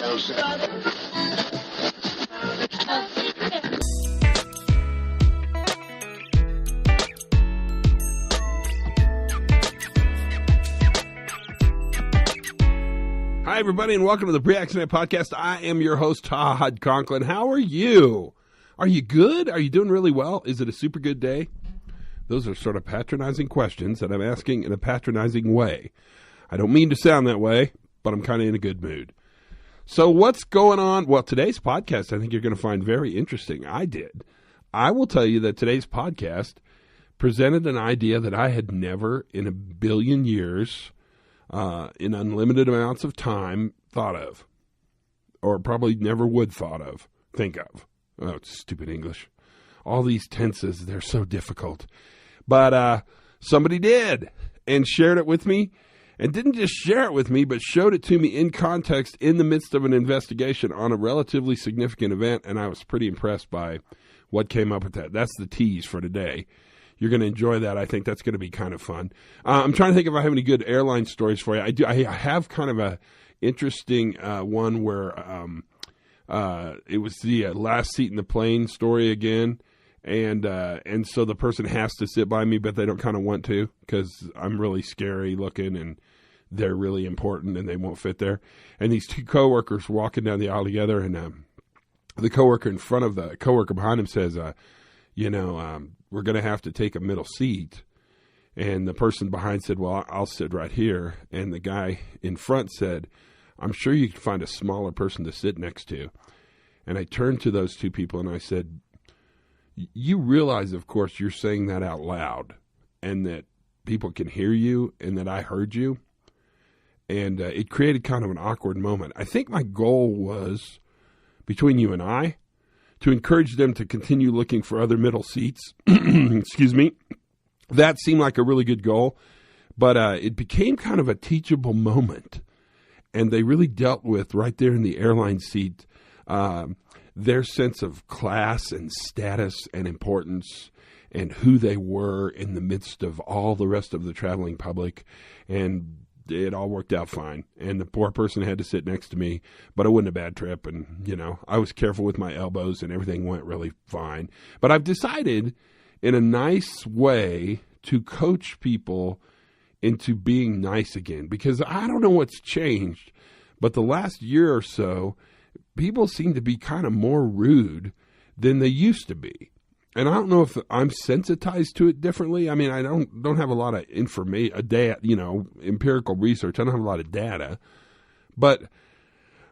Hi, everybody, and welcome to the Pre-Accident Podcast. I am your host, Todd Conklin. How are you? Are you good? Are you doing really well? Is it a super good day? Those are sort of patronizing questions that I'm asking in a patronizing way. I don't mean to sound that way, but I'm kind of in a good mood. So what's going on? Well, today's podcast I think you're going to find very interesting. I will tell you that today's podcast presented an idea that I had never in a billion years in unlimited amounts of time thought of, or probably never would think of. Oh, it's stupid English. All these tenses, they're so difficult. But somebody did and shared it with me, and didn't just share it with me, but showed it to me in context in the midst of an investigation on a relatively significant event, and I was pretty impressed by what came up with that. That's the tease for today. You're going to enjoy that. I think that's going to be kind of fun. I'm trying to think if I have any good airline stories for you. I have kind of a interesting one where it was the last seat in the plane story again, and so the person has to sit by me, but they don't kind of want to because I'm really scary looking and they're really important and they won't fit there. And these two coworkers walking down the aisle together, and the coworker in front of the coworker behind him says, we're going to have to take a middle seat. And the person behind said, well, I'll sit right here. And the guy in front said, I'm sure you could find a smaller person to sit next to. And I turned to those two people and I said, you realize, of course, you're saying that out loud and that people can hear you and that I heard you. And it created kind of an awkward moment. I think my goal was, between you and I, to encourage them to continue looking for other middle seats. Excuse me. That seemed like a really good goal, but it became kind of a teachable moment. And they really dealt with, right there in the airline seat, their sense of class and status and importance and who they were in the midst of all the rest of the traveling public. And it all worked out fine. And the poor person had to sit next to me, but it wasn't a bad trip. And, I was careful with my elbows and everything went really fine. But I've decided in a nice way to coach people into being nice again, because I don't know what's changed, but the last year or so, people seem to be kind of more rude than they used to be. And I don't know if I'm sensitized to it differently. I mean, I don't have a lot of empirical research. I don't have a lot of data. But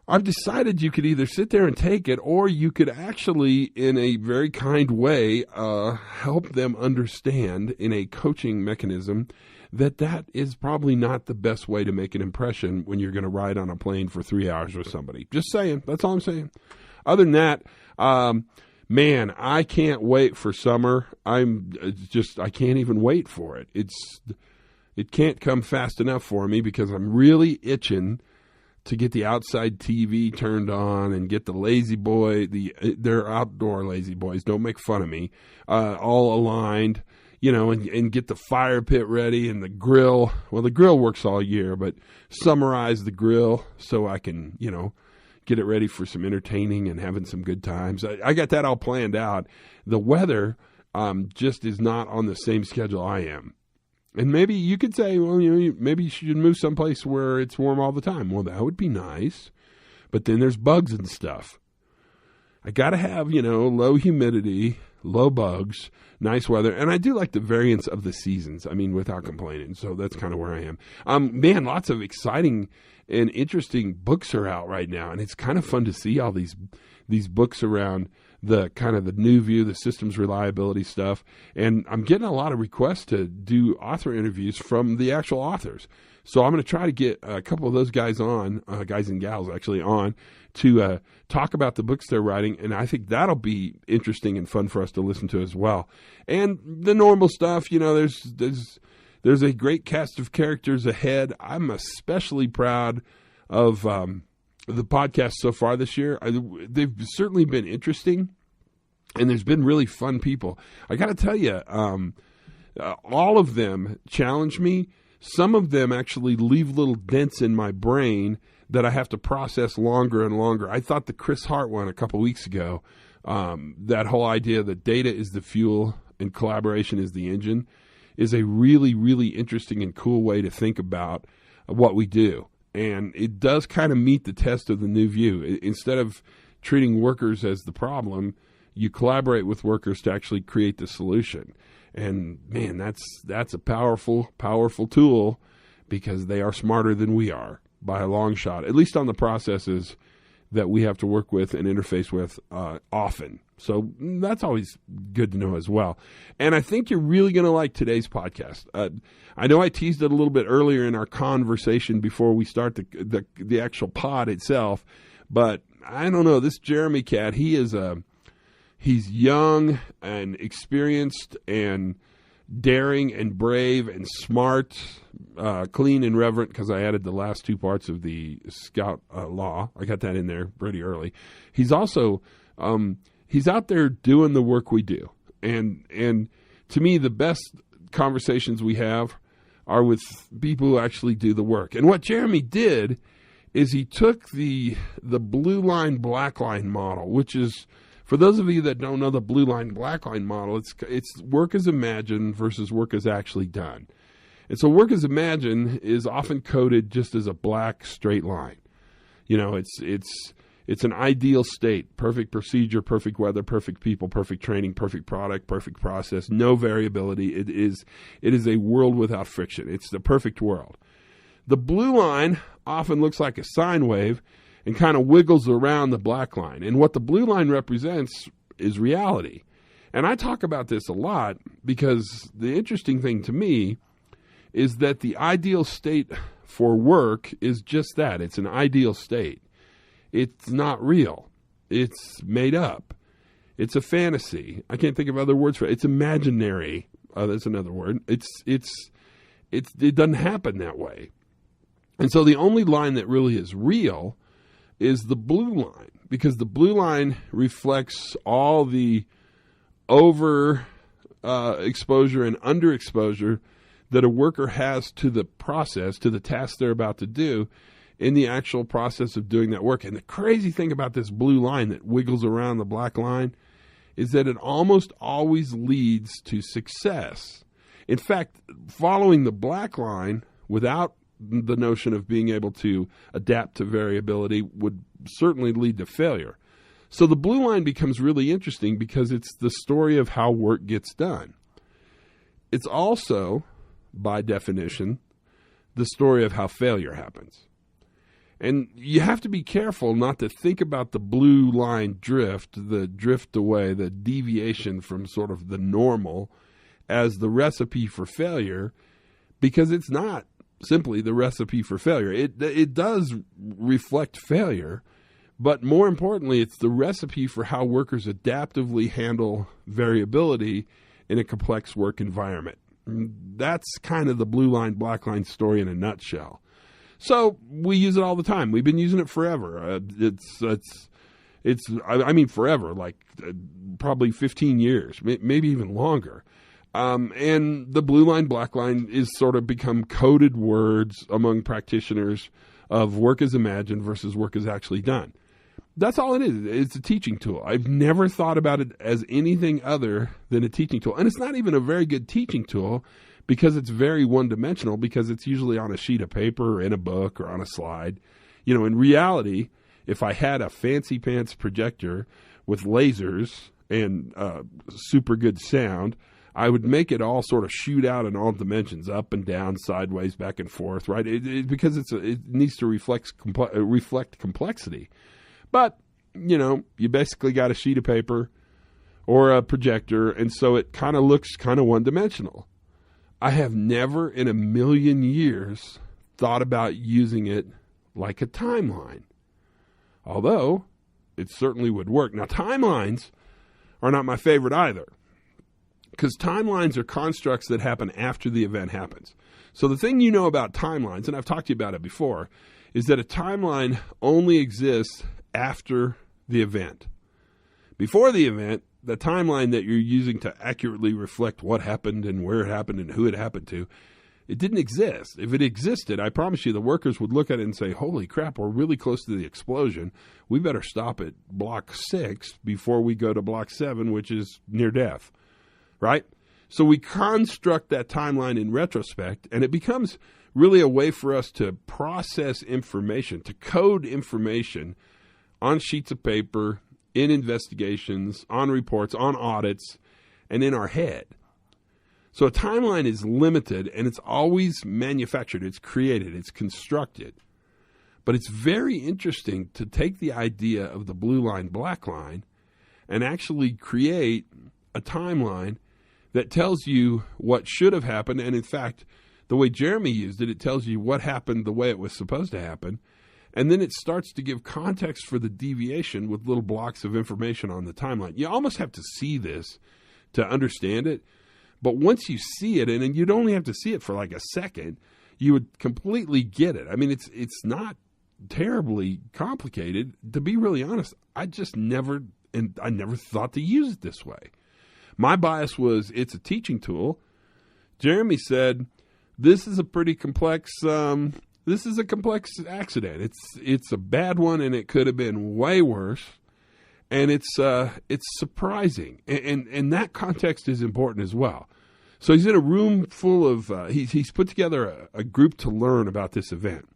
I've decided you could either sit there and take it, or you could actually, in a very kind way, help them understand in a coaching mechanism that is probably not the best way to make an impression when you're going to ride on a plane for 3 hours with somebody. Just saying. That's all I'm saying. Other than that, man, I can't wait for summer. I can't even wait for it. It can't come fast enough for me because I'm really itching to get the outside TV turned on and get the lazy boy, they're outdoor lazy boys, don't make fun of me, all aligned, and get the fire pit ready and the grill. Well, the grill works all year, but summarize the grill so I can, get it ready for some entertaining and having some good times. I got that all planned out. The weather just is not on the same schedule I am. And maybe you could say, well, maybe you should move someplace where it's warm all the time. Well, that would be nice. But then there's bugs and stuff. I got to have, low humidity, low bugs, nice weather. And I do like the variance of the seasons. I mean, without complaining. So that's kind of where I am. Man, lots of exciting and interesting books are out right now. And it's kind of fun to see all these books around the kind of the new view, the systems reliability stuff. And I'm getting a lot of requests to do author interviews from the actual authors. So I'm going to try to get a couple of those guys on, guys and gals actually on, to talk about the books they're writing. And I think that'll be interesting and fun for us to listen to as well. And the normal stuff, there's a great cast of characters ahead. I'm especially proud of the podcast so far this year. They've certainly been interesting, and there's been really fun people. I got to tell you, all of them challenge me. Some of them actually leave little dents in my brain that I have to process longer and longer. I thought the Chris Hart one a couple weeks ago, that whole idea that data is the fuel and collaboration is the engine, is a really, really interesting and cool way to think about what we do. And it does kind of meet the test of the new view. Instead of treating workers as the problem, you collaborate with workers to actually create the solution. And man, that's a powerful, powerful tool, because they are smarter than we are by a long shot, at least on the processes that we have to work with and interface with often. So that's always good to know as well. And I think you're really going to like today's podcast. I know I teased it a little bit earlier in our conversation before we start the actual pod itself, but I don't know, this Jeremy cat, he's young and experienced and daring and brave and smart, clean and reverent, because I added the last two parts of the Scout law. I got that in there pretty early. He's also he's out there doing the work we do. And to me, the best conversations we have are with people who actually do the work. And what Jeremy did is he took the blue line, black line model, which is, for those of you that don't know the blue line, black line model, it's work as imagined versus work as actually done. And so work as imagined is often coded just as a black straight line. You know, it's an ideal state, perfect procedure, perfect weather, perfect people, perfect training, perfect product, perfect process, no variability. It is a world without friction. It's the perfect world. The blue line often looks like a sine wave and kind of wiggles around the black line. And what the blue line represents is reality. And I talk about this a lot because the interesting thing to me is that the ideal state for work is just that. It's an ideal state. It's not real. It's made up. It's a fantasy. I can't think of other words for it. It's imaginary. That's another word. It doesn't happen that way. And so the only line that really is real is the blue line, because the blue line reflects all the over exposure and underexposure that a worker has to the process, to the task they're about to do in the actual process of doing that work. And the crazy thing about this blue line that wiggles around the black line is that it almost always leads to success. In fact, following the black line without the notion of being able to adapt to variability would certainly lead to failure. So the blue line becomes really interesting because it's the story of how work gets done. It's also, by definition, the story of how failure happens. And you have to be careful not to think about the blue line drift, the drift away, the deviation from sort of the normal as the recipe for failure, because it's not simply the recipe for failure. It does reflect failure, but more importantly, it's the recipe for how workers adaptively handle variability in a complex work environment. That's kind of the blue line, black line story in a nutshell. So we use it all the time. We've been using it forever. I mean forever, like probably 15 years, maybe even longer. And the blue line, black line is sort of become coded words among practitioners of work as imagined versus work as actually done. That's all it is. It's a teaching tool. I've never thought about it as anything other than a teaching tool. And it's not even a very good teaching tool because it's very one-dimensional, because it's usually on a sheet of paper or in a book or on a slide. You know, in reality, if I had a fancy pants projector with lasers and super good sound, I would make it all sort of shoot out in all dimensions, up and down, sideways, back and forth, right? Because it needs to reflect complexity. But, you know, you basically got a sheet of paper or a projector, and so it kind of looks kind of one-dimensional. I have never in a million years thought about using it like a timeline, although it certainly would work. Now, timelines are not my favorite either, because timelines are constructs that happen after the event happens. So the thing you know about timelines, and I've talked to you about it before, is that a timeline only exists after the event. Before the event, the timeline that you're using to accurately reflect what happened and where it happened and who it happened to, It didn't exist. If it existed, I promise you the workers would look at it and say, holy crap, we're really close to the explosion. We better stop at block 6 before we go to block 7, which is near death, right? So we construct that timeline in retrospect, and it becomes really a way for us to process information, to code information on sheets of paper, in investigations, on reports, on audits, and in our head. So a timeline is limited, and it's always manufactured, it's created, it's constructed. But it's very interesting to take the idea of the blue line, black line, and actually create a timeline that tells you what should have happened. And in fact, the way Jeremy used it, it tells you what happened the way it was supposed to happen. And then it starts to give context for the deviation with little blocks of information on the timeline. You almost have to see this to understand it. But once you see it, and you'd only have to see it for like a second, you would completely get it. I mean, it's not terribly complicated. To be really honest, I never thought to use it this way. My bias was it's a teaching tool. Jeremy said, this is a pretty complex accident. It's a bad one, and it could have been way worse. And it's surprising, and that context is important as well. So he's in a room full of he's put together a group to learn about this event,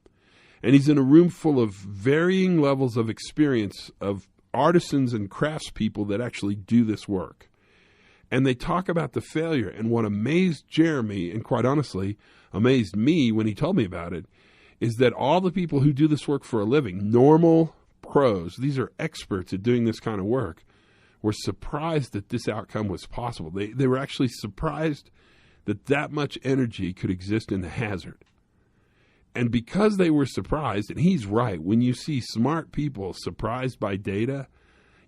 and he's in a room full of varying levels of experience of artisans and craftspeople that actually do this work, and they talk about the failure. And what amazed Jeremy, and quite honestly amazed me when he told me about it, is that all the people who do this work for a living, normal pros, these are experts at doing this kind of work, were surprised that this outcome was possible. They were actually surprised that much energy could exist in the hazard. And because they were surprised, and he's right, when you see smart people surprised by data,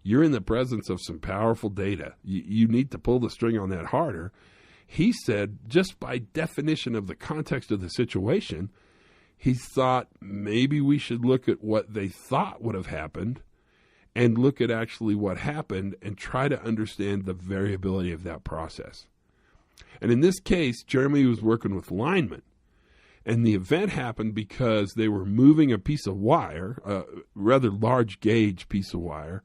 you're in the presence of some powerful data. You need to pull the string on that harder. He said, just by definition of the context of the situation, he thought maybe we should look at what they thought would have happened and look at actually what happened and try to understand the variability of that process. And in this case, Jeremy was working with linemen. And the event happened because they were moving a piece of wire, a rather large gauge piece of wire.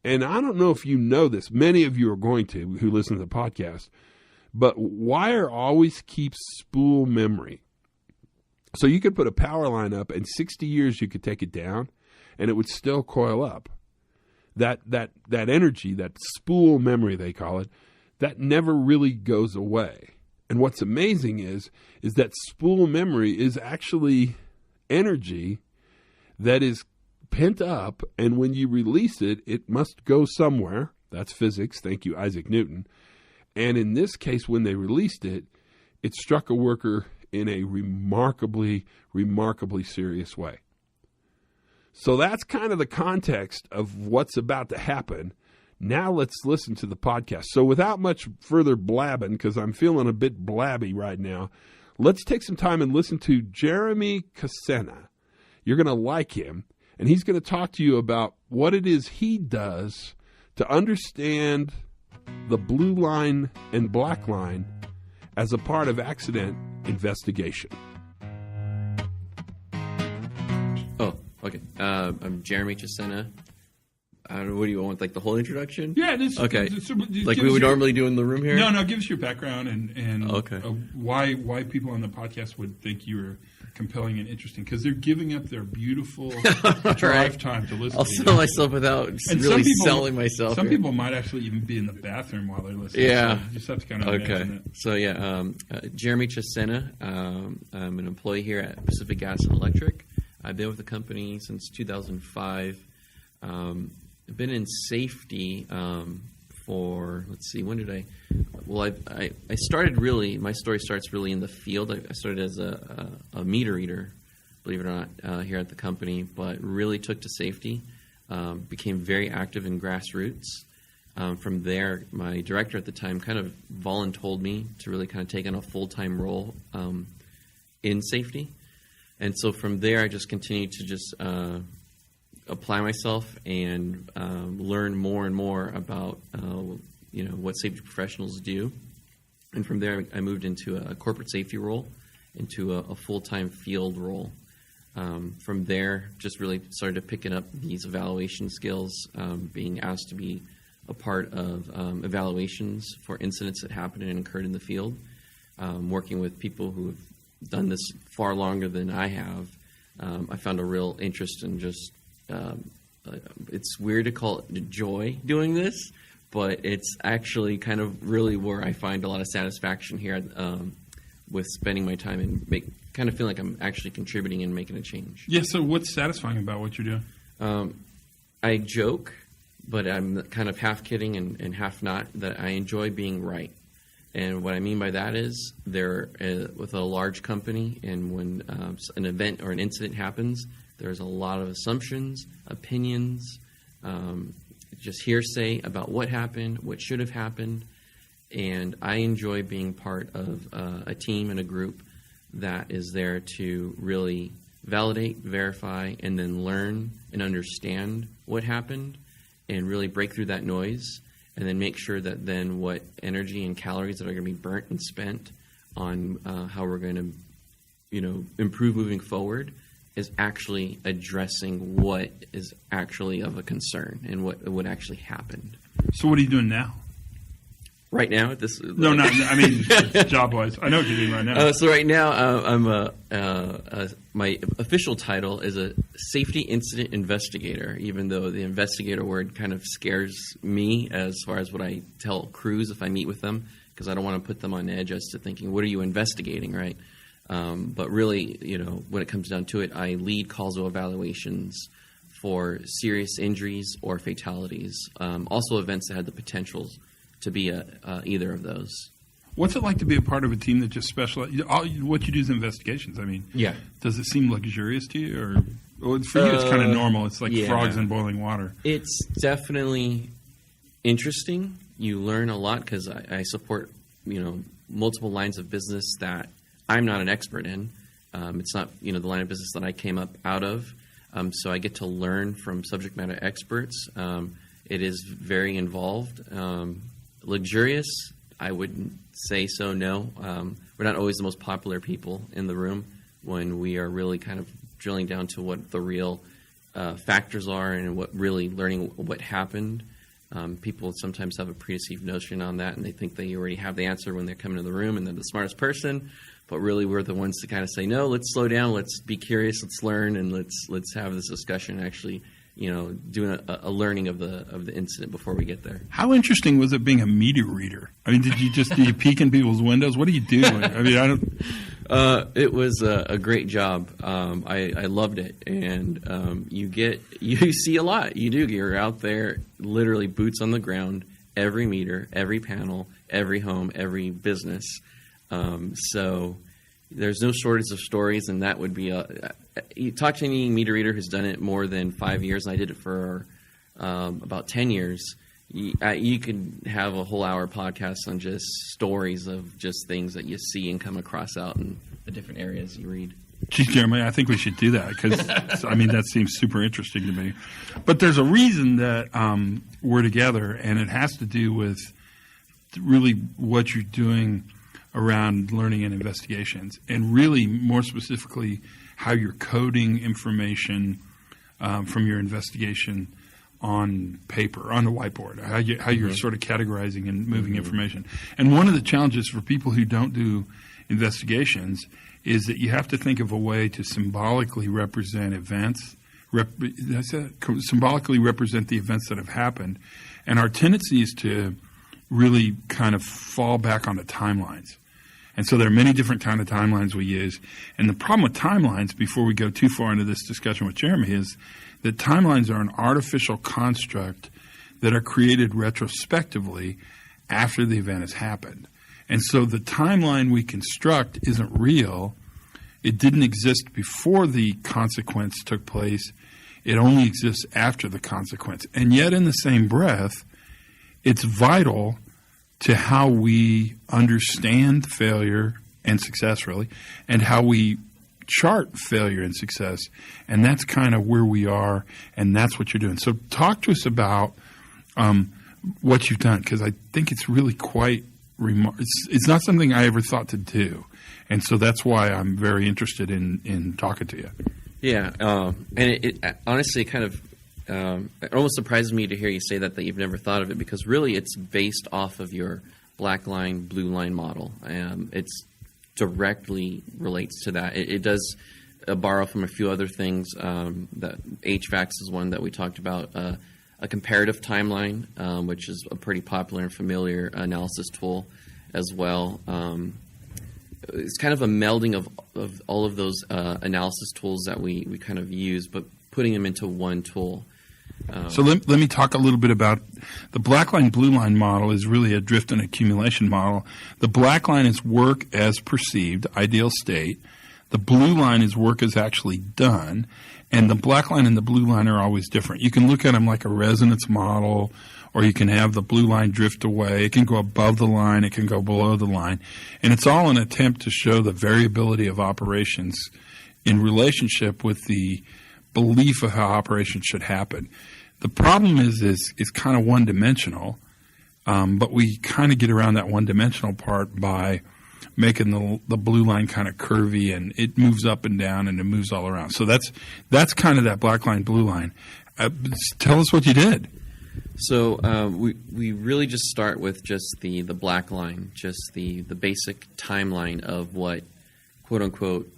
And I don't know if you know this. Many of you are going to who listen to the podcast. But wire always keeps spool memory. So you could put a power line up, and 60 years you could take it down, and it would still coil up. That energy, that spool memory they call it, that never really goes away. And what's amazing is that spool memory is actually energy that is pent up, and when you release it, it must go somewhere. That's physics. Thank you, Isaac Newton. And in this case, when they released it, it struck a worker in a remarkably, remarkably serious way. So that's kind of the context of what's about to happen. Now let's listen to the podcast. So without much further blabbing, because I'm feeling a bit blabby right now, let's take some time and listen to Jeremy Cesena. You're going to like him, and he's going to talk to you about what it is he does to understand the blue line and black line as a part of accident investigation. Oh, okay. I'm Jeremy Cesena. I don't know, what do you want, like the whole introduction? Yeah, this okay. Like we would normally do in the room here? No, give us your background and okay. Why people on the podcast would think you are compelling and interesting, because they're giving up their beautiful drive time to listen I'll to you. sell myself without really selling myself. Some here. people might actually even be in the bathroom while they're listening. Yeah. So you just have to kind of imagine it. So yeah, Jeremy Cesena. I'm an employee here at Pacific Gas and Electric. I've been with the company since 2005. I've been in safety for, let's see, when did I? Well, I started really, my story starts really in the field. I started as a meter reader, believe it or not, here at the company, but really took to safety, became very active in grassroots. From there, my director at the time kind of voluntold me to really kind of take on a full-time role in safety. And so from there, I just continued to just apply myself and learn more and more about what safety professionals do. And from there, I moved into a corporate safety role into a full-time field role. From there, just really started picking up these evaluation skills, being asked to be a part of evaluations for incidents that happened and occurred in the field, working with people who have done this far longer than I have. I found a real interest in just, it's weird to call it joy doing this, but it's actually kind of really where I find a lot of satisfaction here with spending my time and kind of feel like I'm actually contributing and making a change. Yeah, so what's satisfying about what you're doing? I joke, but I'm kind of half kidding and half not, that I enjoy being right. And what I mean by that is with a large company, and when an event or an incident happens, there's a lot of assumptions, opinions, just hearsay about what happened, what should have happened. And I enjoy being part of a team and a group that is there to really validate, verify, and then learn and understand what happened and really break through that noise, and then make sure that then what energy and calories that are going to be burnt and spent on how we're going to, improve moving forward is actually addressing what is actually of a concern and what actually happened. So what are you doing now? Right now, at this no, not I mean job wise. I know what you're doing right now. So right now, I'm my official title is a safety incident investigator. Even though the investigator word kind of scares me as far as what I tell crews if I meet with them, because I don't want to put them on edge as to thinking, what are you investigating, right? But really, when it comes down to it, I lead causal evaluations for serious injuries or fatalities. Also, events that had the potentials to be either of those. What's it like to be a part of a team that just specializes? What you do is investigations. I mean, yeah. Does it seem luxurious to you, or for you it's kind of normal? It's like frogs in boiling water. It's definitely interesting. You learn a lot because I support multiple lines of business that I'm not an expert in. It's not the line of business that I came up out of. So I get to learn from subject matter experts. It is very involved. Luxurious, I wouldn't say so, no. We're not always the most popular people in the room when we are really kind of drilling down to what the real factors are and what really learning what happened. People sometimes have a preconceived notion on that, and they think they already have the answer when they're coming to the room and they're the smartest person. But really, we're the ones to kind of say, no, let's slow down, let's be curious, let's learn, and let's have this discussion and actually doing a learning of the incident before we get there. How interesting was it being a meter reader? I mean, do you peek in people's windows? What do you do? I mean, I don't. It was a great job. I loved it, and you see a lot. You do. You're out there, literally boots on the ground, every meter, every panel, every home, every business. So there's no shortage of stories, and that would be you talk to any meter reader who's done it more than 5 years, and I did it for about 10 years. You could have a whole hour podcast on just stories of just things that you see and come across out in the different areas you read. Geez, Jeremy, I think we should do that because, that seems super interesting to me. But there's a reason that we're together, and it has to do with really what you're doing around learning and investigations, and really more specifically how you're coding information from your investigation on paper, on the whiteboard, how you're sort of categorizing and moving information. And one of the challenges for people who don't do investigations is that you have to think of a way to symbolically represent events, symbolically represent the events that have happened. And our tendency is to really kind of fall back onto timelines. And so there are many different kind of timelines we use. And the problem with timelines, before we go too far into this discussion with Jeremy, is that timelines are an artificial construct that are created retrospectively after the event has happened. And so the timeline we construct isn't real. It didn't exist before the consequence took place. It only exists after the consequence. And yet in the same breath, it's vital to how we understand failure and success, really, and how we chart failure and success. And that's kind of where we are, and that's what you're doing. So talk to us about what you've done, because I think it's really quite it's not something I ever thought to do. And so that's why I'm very interested in talking to you. Yeah, and it honestly kind of it almost surprises me to hear you say that you've never thought of it, because really it's based off of your black line, blue line model. It's directly relates to that. It does borrow from a few other things. That HVACs is one that we talked about. A comparative timeline, which is a pretty popular and familiar analysis tool as well. It's kind of a melding of all of those analysis tools that we kind of use, but putting them into one tool. So let me talk a little bit about the black line, blue line model is really a drift and accumulation model. The black line is work as perceived, ideal state. The blue line is work as actually done. And the black line and the blue line are always different. You can look at them like a resonance model, or you can have the blue line drift away. It can go above the line. It can go below the line. And it's all an attempt to show the variability of operations in relationship with the belief of how operations should happen. The problem is it's kind of one-dimensional, but we kind of get around that one-dimensional part by making the blue line kind of curvy, and it moves up and down and it moves all around. So that's kind of that black line, blue line. Tell us what you did. So we really just start with just the black line, just the basic timeline of what, quote unquote,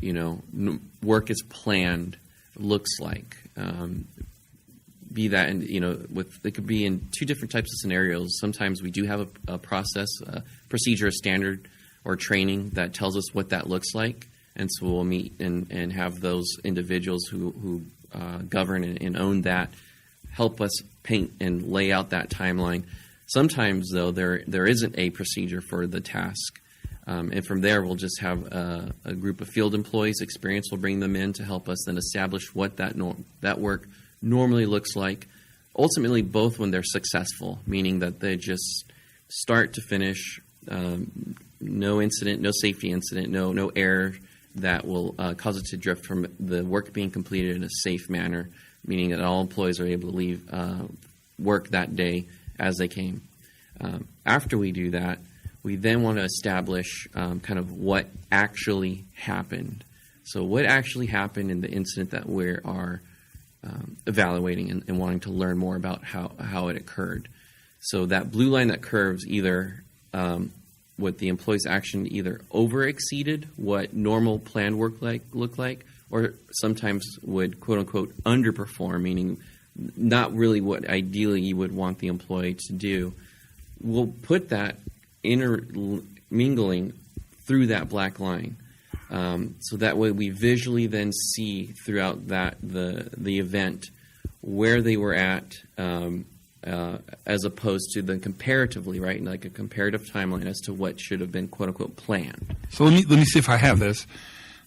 work as planned looks like. Be that, and it could be in two different types of scenarios. Sometimes we do have a process, a procedure, a standard, or training that tells us what that looks like, and so we'll meet and have those individuals who govern and own that help us paint and lay out that timeline. Sometimes, though, there isn't a procedure for the task, and from there we'll just have a group of field employees, experience will bring them in to help us then establish what that work normally looks like. Ultimately, both when they're successful, meaning that they just start to finish, no incident, no safety incident, no error that will cause it to drift from the work being completed in a safe manner, meaning that all employees are able to leave work that day as they came. After we do that, we then want to establish kind of what actually happened. So what actually happened in the incident that we are evaluating and wanting to learn more about how it occurred. So that blue line that curves either what the employee's action either over-exceeded what normal planned work looked like, or sometimes would, quote-unquote, underperform, meaning not really what ideally you would want the employee to do. We'll put that intermingling through that black line. So that way we visually then see throughout the event where they were at, as opposed to the comparatively, right, like a comparative timeline as to what should have been, quote unquote, planned. So let me see if I have this.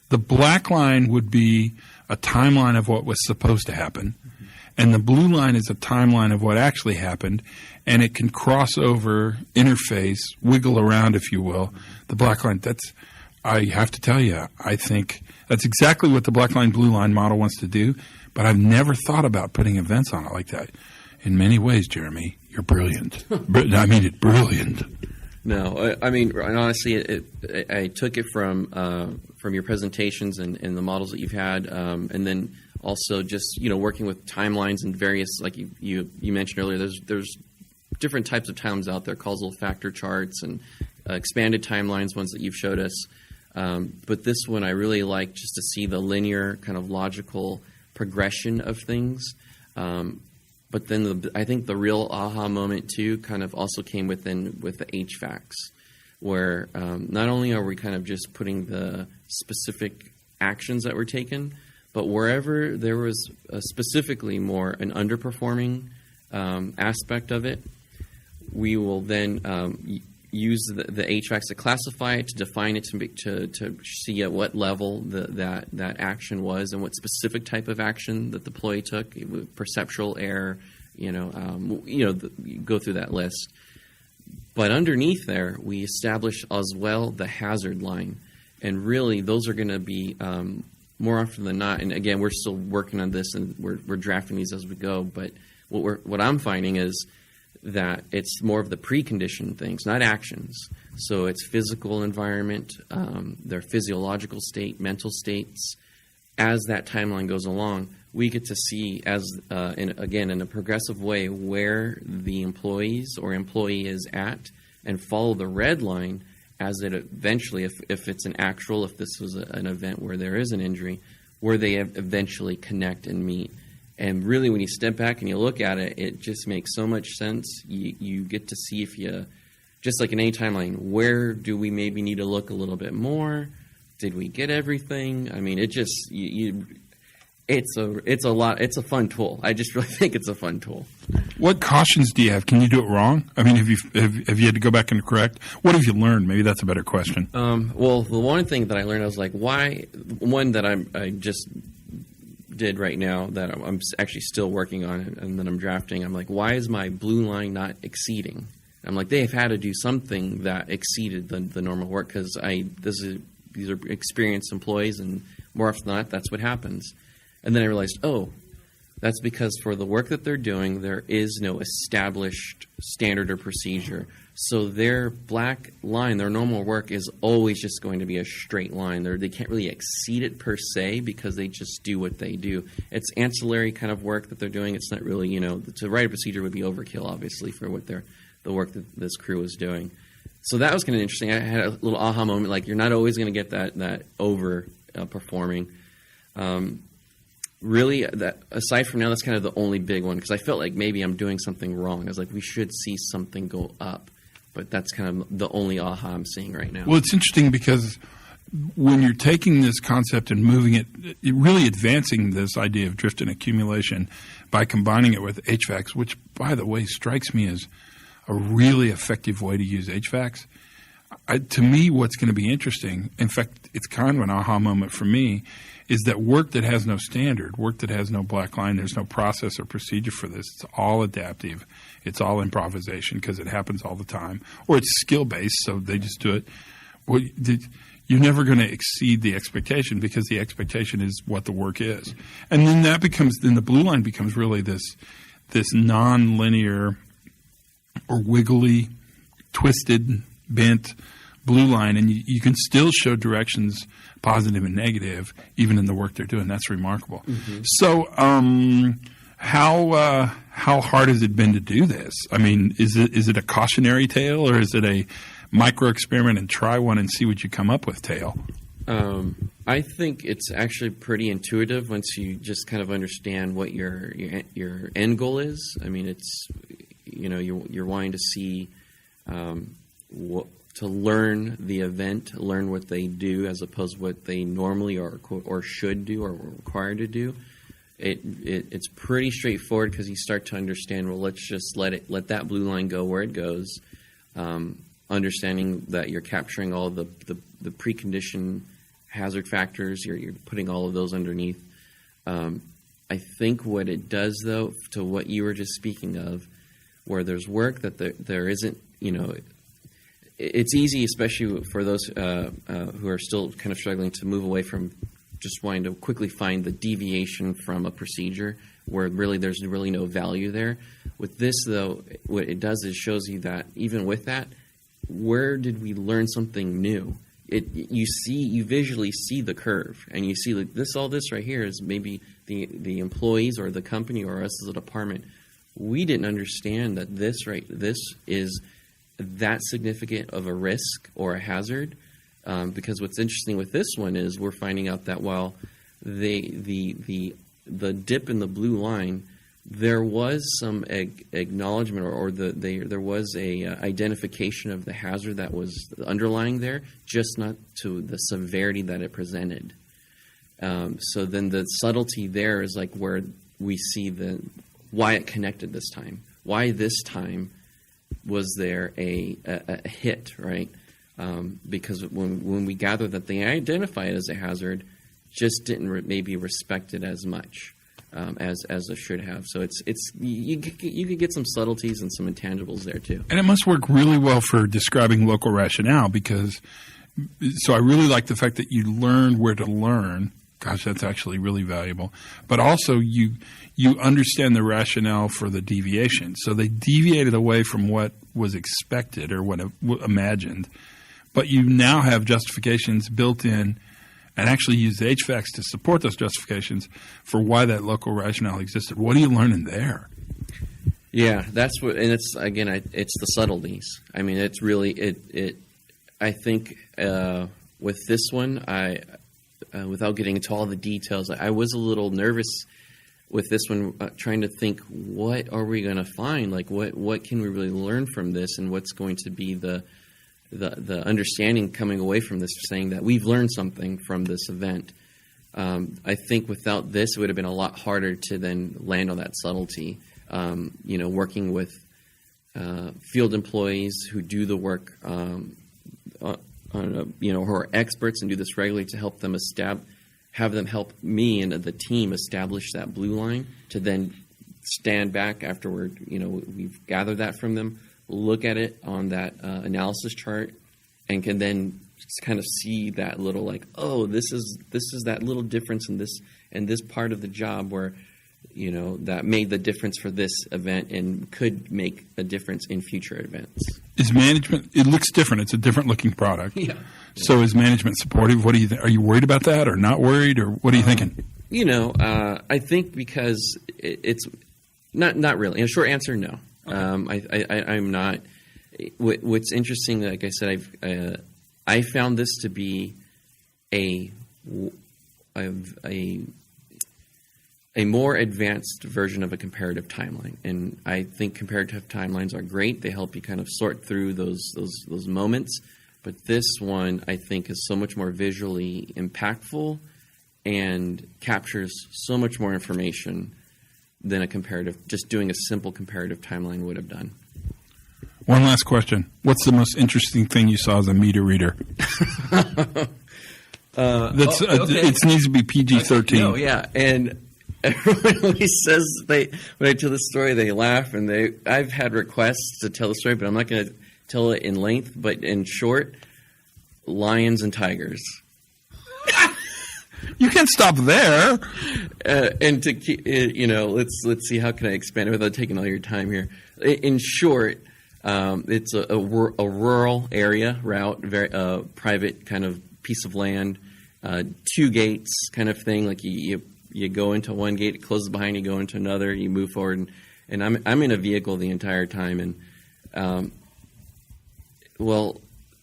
The black line would be a timeline of what was supposed to happen, and the blue line is a timeline of what actually happened, and it can cross over, interface, wiggle around, if you will. The black line, I have to tell you, I think that's exactly what the black line, blue line model wants to do, but I've never thought about putting events on it like that. In many ways, Jeremy, you're brilliant. I mean it, brilliant. No, I mean, honestly, I took it from your presentations and the models that you've had, and then also just working with timelines and various, like you mentioned earlier. There's different types of timelines out there, causal factor charts and expanded timelines, ones that you've showed us. But this one I really like, just to see the linear kind of logical progression of things. But then I think the real aha moment too kind of also came with the HVACs, where not only are we kind of just putting the specific actions that were taken, but wherever there was specifically more an underperforming aspect of it, we will then use the HVACs to classify it, to define it, to see at what level that action was and what specific type of action that the employee took, perceptual error, go through that list. But underneath there, we establish as well the hazard line, and really those are going to be more often than not. And again, we're still working on this, and we're drafting these as we go. But what I'm finding is that it's more of the preconditioned things, not actions. So it's physical environment, their physiological state, mental states. As that timeline goes along, we get to see, in a progressive way, where the employees or employee is at, and follow the red line as it eventually, if it's if this was an event where there is an injury, where they eventually connect and meet. And really, when you step back and you look at it, it just makes so much sense. You get to see just like in any timeline, where do we maybe need to look a little bit more? Did we get everything? I mean, it's a lot. It's a fun tool. I just really think it's a fun tool. What cautions do you have? Can you do it wrong? I mean, have you had to go back and correct? What have you learned? Maybe that's a better question. Well, the one thing that I learned, I was like, why? One that I just did right now that I'm actually still working on and that I'm drafting. I'm like, why is my blue line not exceeding? I'm like, they've had to do something that exceeded the normal work because these are experienced employees, and more often than not, that's what happens. And then I realized, that's because for the work that they're doing, there is no established standard or procedure. So their black line, their normal work, is always just going to be a straight line. They can't really exceed it per se because they just do what they do. It's ancillary kind of work that they're doing. It's not really, to write a procedure would be overkill, obviously, for what the work that this crew is doing. So that was kind of interesting. I had a little aha moment, like you're not always going to get that over performing. Really, that aside from now, that's kind of the only big one because I felt like maybe I'm doing something wrong. I was like, we should see something go up, but that's kind of the only aha I'm seeing right now. Well, it's interesting because when you're taking this concept and moving it really advancing this idea of drift and accumulation by combining it with HVACs, which, by the way, strikes me as a really effective way to use HVACs. To me, what's going to be interesting, in fact, it's kind of an aha moment for me, is that work that has no standard, work that has no black line, there's no process or procedure for this. It's all adaptive. It's all improvisation because it happens all the time. Or it's skill-based, so they just do it. Well, you're never going to exceed the expectation because the expectation is what the work is. And then then the blue line becomes really this non-linear or wiggly, twisted, bent blue line, and you can still show directions, positive and negative, even in the work they're doing. That's remarkable. Mm-hmm. So how hard has it been to do this? I mean, is it a cautionary tale, or is it a micro-experiment and try one and see what you come up with tale? I think it's actually pretty intuitive once you just kind of understand what your end goal is. I mean, it's you're wanting to see to learn the event, learn what they do as opposed to what they normally or should do or are required to do. It's pretty straightforward because you start to understand. Well, let's just let that blue line go where it goes. Understanding that you're capturing all the preconditioned hazard factors, you're putting all of those underneath. I think what it does, though, to what you were just speaking of, where there's work that there isn't, it's easy, especially for those who are still kind of struggling to move away from just wanting to quickly find the deviation from a procedure where really there's really no value there. With this, though, what it does is shows you that even with that, where did we learn something new? You visually see the curve, and you see like all this right here is maybe the employees or the company or us as a department. We didn't understand that this is that significant of a risk or a hazard, because what's interesting with this one is we're finding out that while the dip in the blue line, there was some acknowledgement or there was a identification of the hazard that was underlying there, just not to the severity that it presented. So then the subtlety there is like where we see why it connected this time. Why this time was there a hit, right? Because when we gather that they identify it as a hazard, just didn't maybe respect it as much as it should have. So you could get some subtleties and some intangibles there too. And it must work really well for describing local rationale because. So I really like the fact that you learn where to learn Gosh, that's actually really valuable. But also, you understand the rationale for the deviation. So they deviated away from what was expected or what imagined, but you now have justifications built in, and actually use the HVACs to support those justifications for why that local rationale existed. What are you learning there? Yeah, that's what, and it's again, it's the subtleties. I mean, it's really it. I think with this one, without getting into all the details, I was a little nervous with this one, trying to think, what are we going to find? Like, what can we really learn from this, and what's going to be the understanding coming away from this, saying that we've learned something from this event. I think without this, it would have been a lot harder to then land on that subtlety. Working with field employees who do the work, who are experts and do this regularly, to help them have them help me and the team establish that blue line, to then stand back afterward. We've gathered that from them, look at it on that analysis chart, and can then kind of see that little, like, oh, this is that little difference in this part of the job where, that made the difference for this event and could make a difference in future events. Is management, it looks different. It's a different looking product. Yeah. So is management supportive? What do you think? Are you worried about that, or not worried, or what are you thinking? I think because it's not really. In a short answer, no. Okay. I'm not. What's interesting, like I said, I found this to be a more advanced version of a comparative timeline, and I think comparative timelines are great. They help you kind of sort through those moments. But this one, I think, is so much more visually impactful and captures so much more information than just doing a simple comparative timeline would have done. One last question. What's the most interesting thing you saw as a meter reader? Okay. It needs to be PG-13. No, yeah. And everyone always says, when I tell the story, they laugh, and I've had requests to tell the story, but I'm not going to tell it in length, but in short, lions and tigers. You can't stop there. And to keep, let's see, how can I expand it without taking all your time here? In short, it's a rural area route, very private kind of piece of land, 2 gates kind of thing. Like you go into one gate, it closes behind you, go into another, you move forward, and I'm in a vehicle the entire time, and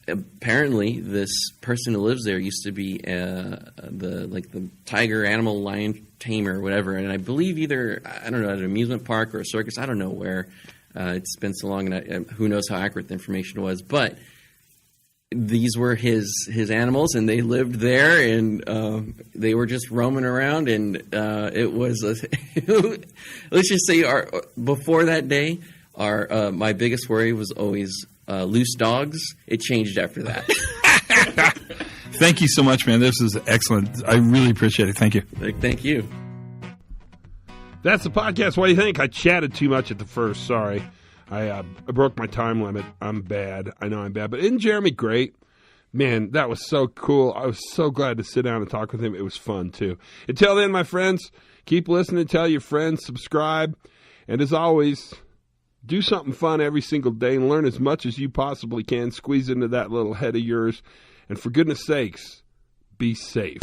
apparently this person who lives there used to be the tiger animal lion tamer or whatever, and I believe either, I don't know, at an amusement park or a circus, I don't know where. It's been so long, and who knows how accurate the information was, but these were his animals, and they lived there, and they were just roaming around, and it was let's just say before that day, my biggest worry was always loose dogs. It changed after that. Thank you so much, man. This is excellent. I really appreciate it. Thank you. Thank you. That's the podcast. What do you think? I chatted too much at the first. Sorry. I broke my time limit. I'm bad. I know I'm bad. But isn't Jeremy great? Man, that was so cool. I was so glad to sit down and talk with him. It was fun, too. Until then, my friends, keep listening. Tell your friends. Subscribe. And as always, do something fun every single day and learn as much as you possibly can. Squeeze into that little head of yours. And for goodness sakes, be safe.